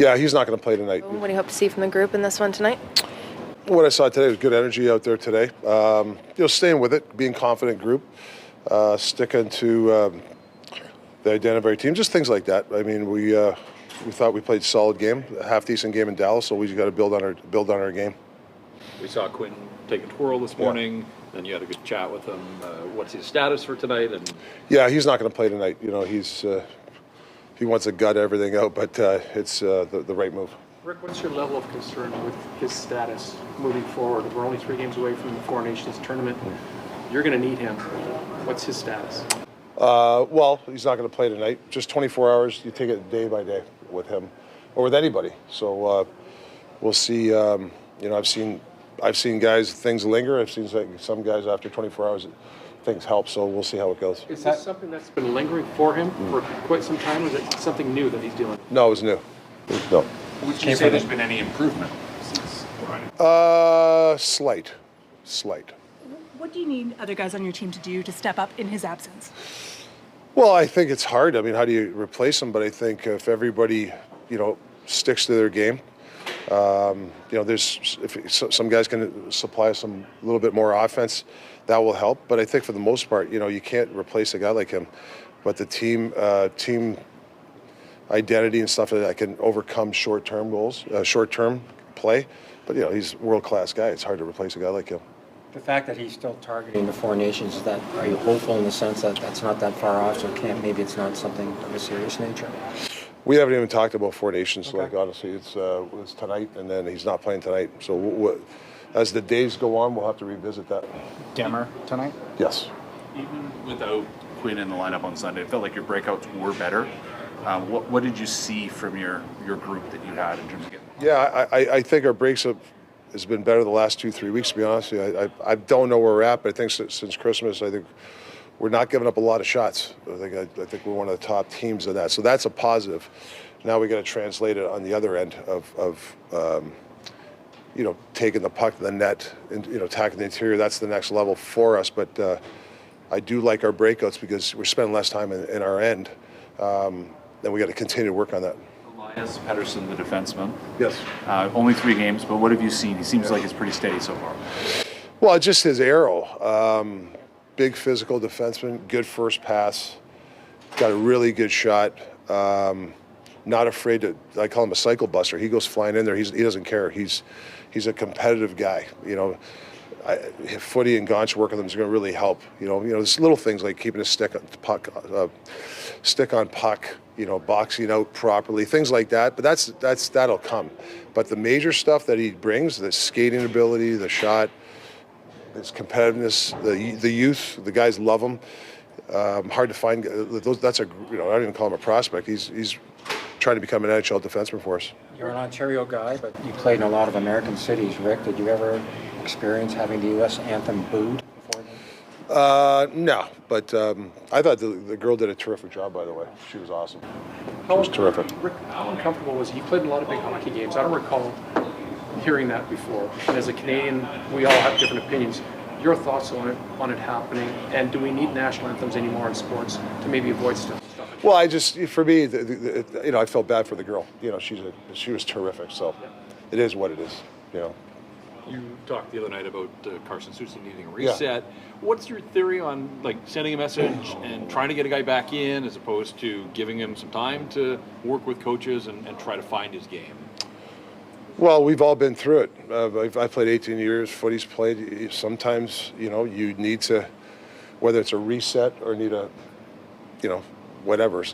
Yeah, he's not going to play tonight. What do you hope to see from the group in this one tonight? What I saw today was good energy out there today. Staying with it, being confident group, sticking to the identity team, just things like that. I mean, we thought we played a solid game, a half decent game in Dallas, so we just got to build on our game. We saw Quinn take a twirl this morning. Yeah. Then you had a good chat with him. What's his status for tonight? And yeah, he's not going to play tonight. He wants to gut everything out, but it's the right move. Rick, what's your level of concern with his status moving forward? We're only 3 games away from the Four Nations tournament. You're going to need him. What's his status? Well, he's not going to play tonight. Just 24 hours. You take it day by day with him or with anybody. So we'll see. I've seen guys, things linger. I've seen some guys after 24 hours, things help. So we'll see how it goes. Is this something that's been lingering for him for quite some time, or is it something new that he's dealing with? No, it was new. No. Would you say there's been any improvement since Friday? Slight. What do you need other guys on your team to do to step up in his absence? Well, I think it's hard. I mean, how do you replace him? But I think if everybody, sticks to their game, if some guys can supply some a little bit more offense, that will help. But I think for the most part, you can't replace a guy like him. But the team identity and stuff like that can overcome short-term goals, short-term play. But he's a world-class guy. It's hard to replace a guy like him. The fact that he's still targeting the Four Nations, are you hopeful in the sense that that's not that far off, so maybe it's not something of a serious nature? We haven't even talked about Four Nations. Okay. Like honestly, it's tonight, and then he's not playing tonight. So as the days go on, we'll have to revisit that. Demmer tonight? Yes. Even without Quinn in the lineup on Sunday, it felt like your breakouts were better. What did you see from your group that you had in terms of getting? Yeah, I think our breaks has been better the last 2-3 weeks. To be honest with you, I don't know where we're at, but I think since Christmas, I think we're not giving up a lot of shots. I think we're one of the top teams in that, so that's a positive. Now we got to translate it on the other end of taking the puck to the net and attacking the interior. That's the next level for us. But I do like our breakouts because we're spending less time in our end. Then we got to continue to work on that. Elias Pettersson, the defenseman. Yes. Only 3 games, but what have you seen? He seems like he's pretty steady so far. Well, just his arrow. Big physical defenseman, good first pass, got a really good shot. Not afraid to. I call him a cycle buster. He goes flying in there. He doesn't care. He's a competitive guy. Footy and Gaunch work with him is going to really help. There's little things like keeping a stick on puck, boxing out properly, things like that. But that'll come. But the major stuff that he brings, the skating ability, the shot, his competitiveness, the youth, the guys love him. Hard to find. That's I don't even call him a prospect. He's trying to become an NHL defenseman for us. You're an Ontario guy, but you played in a lot of American cities. Rick, did you ever experience having the U.S. anthem booed before then? No, but I thought the girl did a terrific job, by the way. She was awesome. She was terrific. Rick, how uncomfortable was he? He played in a lot of big hockey games. I don't recall hearing that before. And as a Canadian, we all have different opinions. Your thoughts on it happening, and do we need national anthems anymore in sports to maybe avoid stuff? Well, for me, I felt bad for the girl. She was terrific. So, it is what it is. you talked the other night about Carson Soucy needing a reset. Yeah. What's your theory on sending a message and trying to get a guy back in as opposed to giving him some time to work with coaches and try to find his game? Well, we've all been through it. I've played 18 years. Footy's played. Sometimes, you need to, whether it's a reset or need a, whatever.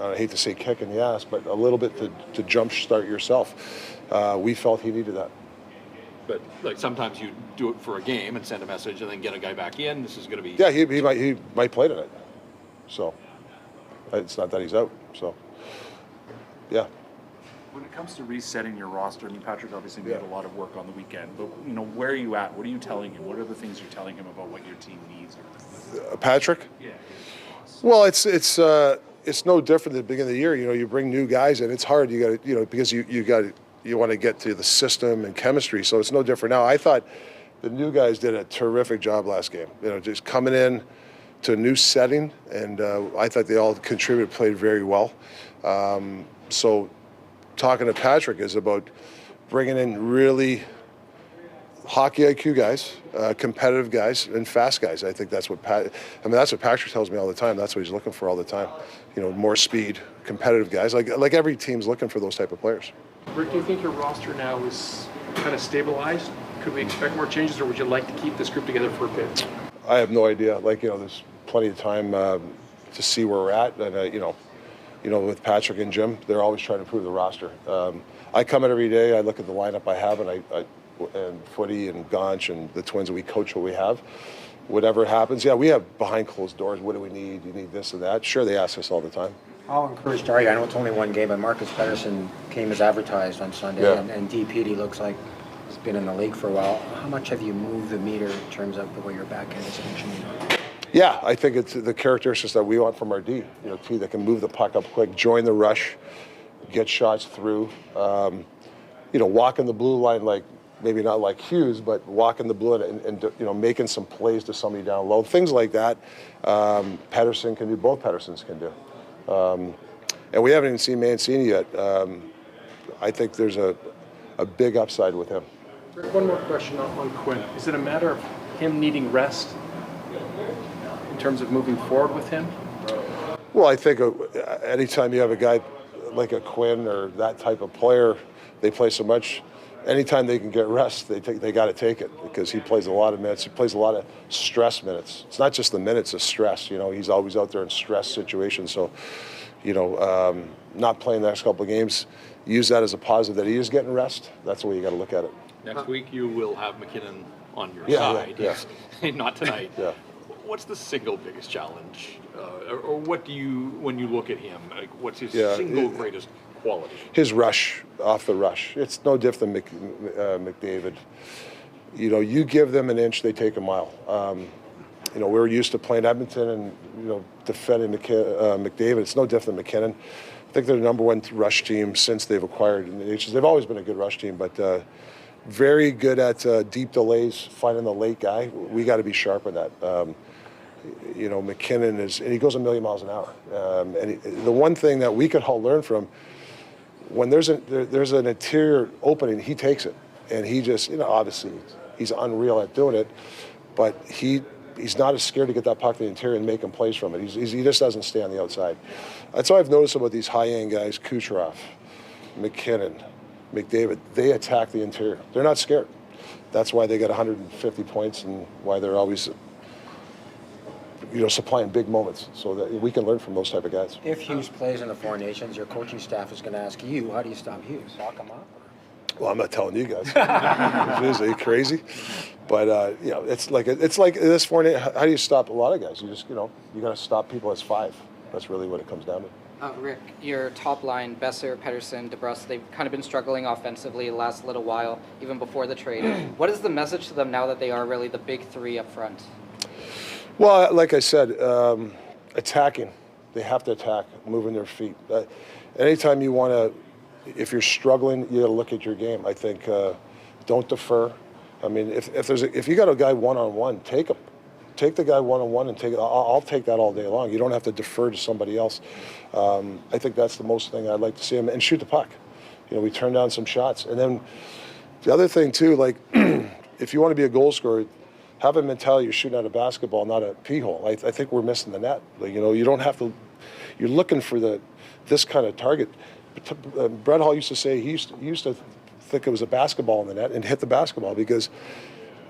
I hate to say kick in the ass, but a little bit to jumpstart yourself. We felt he needed that. But sometimes you do it for a game and send a message and then get a guy back in. This is going to be. Yeah, he might play tonight. So it's not that he's out. So yeah. When it comes to resetting your roster, Patrick obviously made a lot of work on the weekend, but where are you at? What are you telling him? What are the things you're telling him about what your team needs? Patrick? Yeah. Well, it's no different at the beginning of the year. You bring new guys in. It's hard. You got to because you want to get to the system and chemistry. So it's no different now. I thought the new guys did a terrific job last game. Just coming in to a new setting, and I thought they all contributed, played very well. So talking to Patrick is about bringing in really hockey IQ guys, competitive guys, and fast guys. I think that's what that's what Patrick tells me all the time. That's what he's looking for all the time. More speed, competitive guys. Like every team's looking for those type of players. Rick, do you think your roster now is kind of stabilized? Could we expect more changes, or would you like to keep this group together for a bit? I have no idea. There's plenty of time to see where we're at, and with Patrick and Jim, they're always trying to improve the roster. I come in every day. I look at the lineup I have, and Footy and Gaunch and the Twins, and we coach what we have. Whatever happens, we have behind closed doors. What do we need? You need this and that. Sure, they ask us all the time. How encouraged are you? I know it's only one game, but Marcus Pettersson came as advertised on Sunday, and DPD looks like he's been in the league for a while. How much have you moved the meter in terms of the way your backhand is functioning? Yeah, I think it's the characteristics that we want from our D. T that can move the puck up quick, join the rush, get shots through. Walk in the blue line like. Maybe not like Hughes, but walking the blue and making some plays to somebody down low. Things like that, Pettersson can do. Both Petterssons can do. And we haven't even seen Mancini yet. I think there's a big upside with him. One more question on Quinn. Is it a matter of him needing rest in terms of moving forward with him? Well, I think anytime you have a guy like a Quinn or that type of player, they play so much. Anytime they can get rest, they got to take it because he plays a lot of minutes. He plays a lot of stress minutes. It's not just the minutes of stress. He's always out there in stress situations. So, not playing the next couple of games, use that as a positive that he is getting rest. That's the way you got to look at it. Next week you will have McKinnon on your side. Yeah. Not tonight. Yeah. What's the single biggest challenge, or what do you, when you look at him, what's his single greatest quality? His rush, off the rush. It's no different than McDavid. You give them an inch, they take a mile. We're used to playing Edmonton and, defending McDavid. It's no different than McKinnon. I think they're the number one rush team since they've acquired in the nations. They've always been a good rush team, but very good at deep delays, finding the late guy. We got to be sharp on that. McKinnon and he goes a million miles an hour. The one thing that we could all learn from, when there's an interior opening, he takes it, and he just, obviously he's unreal at doing it, but he's not as scared to get that puck to the interior and making plays from it. He just doesn't stay on the outside. That's what I've noticed about these high-end guys, Kucherov, McKinnon, McDavid. They attack the interior. They're not scared. That's why they got 150 points and why they're always supplying big moments, so that we can learn from those type of guys. If Hughes plays in the Four Nations, your coaching staff is going to ask you, how do you stop Hughes? Lock him up? Well, I'm not telling you guys. Are you crazy? But it's like this Four Nations. How do you stop a lot of guys? You just you got to stop people as five. That's really what it comes down to. Rick, your top line, Besser, Pettersson, DeBrus, they've kind of been struggling offensively the last little while, even before the trade. What is the message to them now that they are really the big three up front? Well, like I said, attacking. They have to attack, moving their feet. Anytime you want to, if you're struggling, you got to look at your game. I think don't defer. I mean, if you got a guy one-on-one, take him. Take the guy one-on-one and take it. I'll take that all day long. You don't have to defer to somebody else. I think that's the most thing I'd like to see him, and shoot the puck. We turn down some shots. And then the other thing too, like if you want to be a goal scorer, have a mentality you're shooting at a basketball, not a pee hole. I think we're missing the net. You don't have to. You're looking for this kind of target. Brett Hall used to say he used to think it was a basketball in the net and hit the basketball, because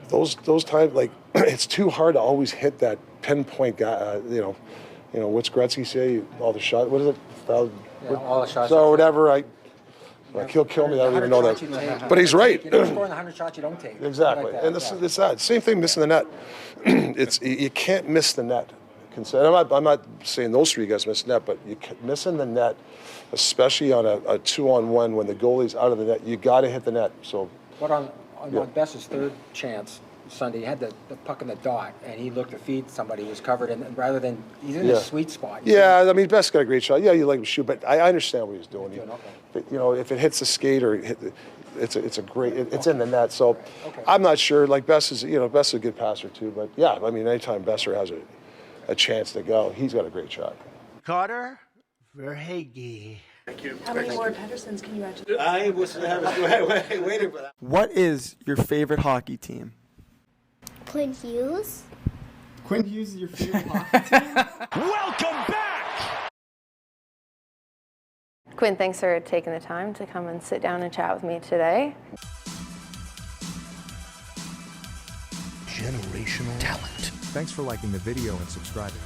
those times, like, it's too hard to always hit that pinpoint guy. What's Gretzky say? All the shots. What is it? All the shots. So whatever. He'll kill me. I don't even know that. But he's right. You don't score in the 100 shots you don't take. Exactly. Like and it's that. Same thing missing the net. You can't miss the net. I'm not saying those three guys miss the net, but missing the net, especially on a 2-on-1 when the goalie's out of the net, you got to hit the net. So. What on Bess's third chance Sunday, he had the puck in the dot, and he looked to feed somebody who was covered, and rather than, he's in a sweet spot. Yeah, I mean, Bess got a great shot. Yeah, you like him shoot, but I understand what he's doing. If it hits the skate or it's in the net. So I'm not sure. Like Bess is a good passer too, but yeah, I mean, anytime Besser has a chance to go, he's got a great shot. Carter Verhage. Thank you. How many more Pedersons can you actually? I was waiting for that. What is your favorite hockey team? Quinn Hughes. Quinn Hughes is your favorite hockey team? Welcome back! Quinn, thanks for taking the time to come and sit down and chat with me today. Generational talent. Thanks for liking the video and subscribing.